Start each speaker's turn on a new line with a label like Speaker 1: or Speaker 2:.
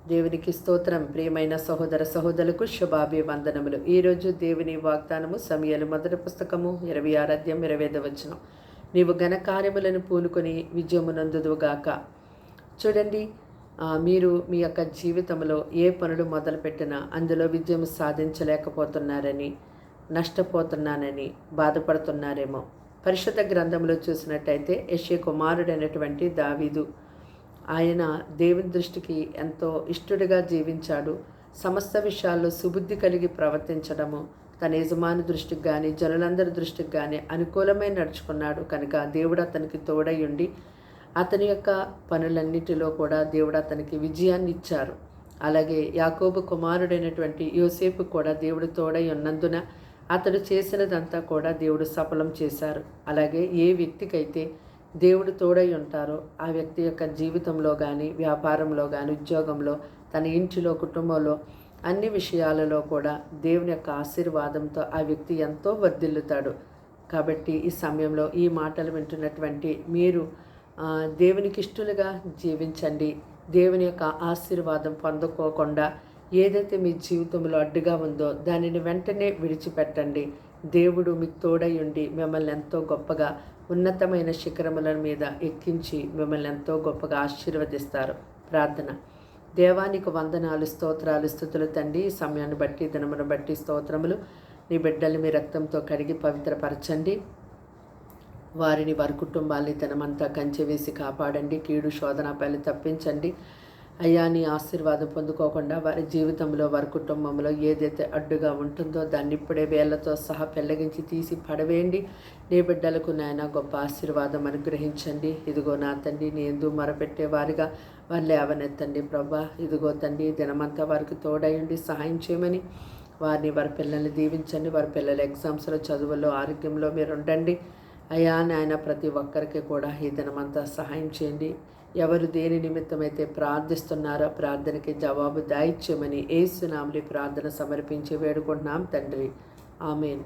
Speaker 1: దేవునికి స్తోత్రం. ప్రియమైన సహోదర సహోదరులకు శుభాభివందనములు. ఈరోజు దేవుని వాగ్దానము సమూయేలు మొదటి పుస్తకము 26 అధ్యాయం 25 వచనం. నీవు ఘనకార్యములను పూనుకొని విజయమునందుదువుగాక. చూడండి, మీరు మీ యొక్క జీవితంలో ఏ పనులు మొదలుపెట్టినా అందులో విజయం సాధించలేకపోతున్నారని, నష్టపోతున్నానని బాధపడుతున్నారేమో. పరిశుద్ధ గ్రంథంలో చూసినట్టయితే యెషయా కుమారుడైనటువంటి దావీదు, ఆయన దేవుని దృష్టికి ఎంతో ఇష్టడుగా జీవించాడు. సమస్త విషయాల్లో సుబుద్ధి కలిగి ప్రవర్తించడము, తన యజమాని దృష్టికి కానీ జనులందరి దృష్టికి కానీ అనుకూలమై నడుచుకున్నాడు. కనుక దేవుడు అతనికి తోడై ఉండి అతని యొక్క పనులన్నిటిలో కూడా దేవుడు అతనికి విజయాన్ని ఇచ్చారు. అలాగే యాకోబు కుమారుడైనటువంటి యోసేపు కూడా దేవుడు తోడై ఉన్నందున అతడు చేసినదంతా కూడా దేవుడు సఫలం చేశారు. అలాగే ఏ వ్యక్తికైతే దేవుడు తోడై ఉంటారో ఆ వ్యక్తి యొక్క జీవితంలో కానీ, వ్యాపారంలో కానీ, ఉద్యోగంలో, తన ఇంటిలో, కుటుంబంలో, అన్ని విషయాలలో కూడా దేవుని యొక్క ఆశీర్వాదంతో ఆ వ్యక్తి ఎంతో వర్ధిల్లుతాడు. కాబట్టి ఈ సమయంలో ఈ మాటలు వింటున్నటువంటి మీరు దేవునికి ఇష్టలుగా జీవించండి. దేవుని యొక్క ఆశీర్వాదం పొందుకోకుండా ఏదైతే మీ జీవితంలో అడ్డుగా ఉందో దానిని వెంటనే విడిచిపెట్టండి. దేవుడు మీకు తోడై ఉండి మిమ్మల్ని ఎంతో గొప్పగా ఉన్నతమైన శిఖరముల మీద ఎక్కించి మిమ్మల్ని ఎంతో గొప్పగా ఆశీర్వదిస్తారు. ప్రార్థన. దేవానికి వందనాలు, స్తోత్రాలు, స్తుతులు తండ్రి. ఈ సమయాన్ని బట్టి, దినమును బట్టి స్తోత్రములు. నీ బిడ్డలు మీ రక్తంతో కడిగి పవిత్రపరచండి. వారిని, వారి కుటుంబాన్ని దినమంతా కంచె వేసి కాపాడండి. కీడు శోధనపల్లి తప్పించండి. అయ్యా, నీ ఆశీర్వాదం పొందుకోకుండా వారి జీవితంలో, వారి కుటుంబంలో ఏదైతే అడ్డుగా ఉంటుందో దాన్ని ఇప్పుడే వేళ్లతో సహా పెళ్ళగించి తీసి పడవేయండి. నీ బిడ్డలకు నాయన గొప్ప ఆశీర్వాదం అనుగ్రహించండి. ఇదిగో నా తండ్రి, నీ ఎందు మొరపెట్టే వారిగా వారు లేవనెత్తండి ప్రభా. ఇదిగో తండ్రి, దినమంతా వారికి తోడయండి, సహాయం చేయమని వారిని, వారి పిల్లల్ని దీవించండి. వారి పిల్లల ఎగ్జామ్స్లో, చదువుల్లో, ఆరోగ్యంలో మీరు ఉండండి. అయ్యా నాయన, ప్రతి ఒక్కరికి కూడా ఈ దినమంతా సహాయం చేయండి. ఎవరు దేని నిమిత్తమైతే ప్రార్థిస్తున్నారో ప్రార్థనకి జవాబు దాయిచ్యమని యేసు నామములో ప్రార్థన సమర్పించి వేడుకుంటున్నాం తండ్రి. ఆమేన్.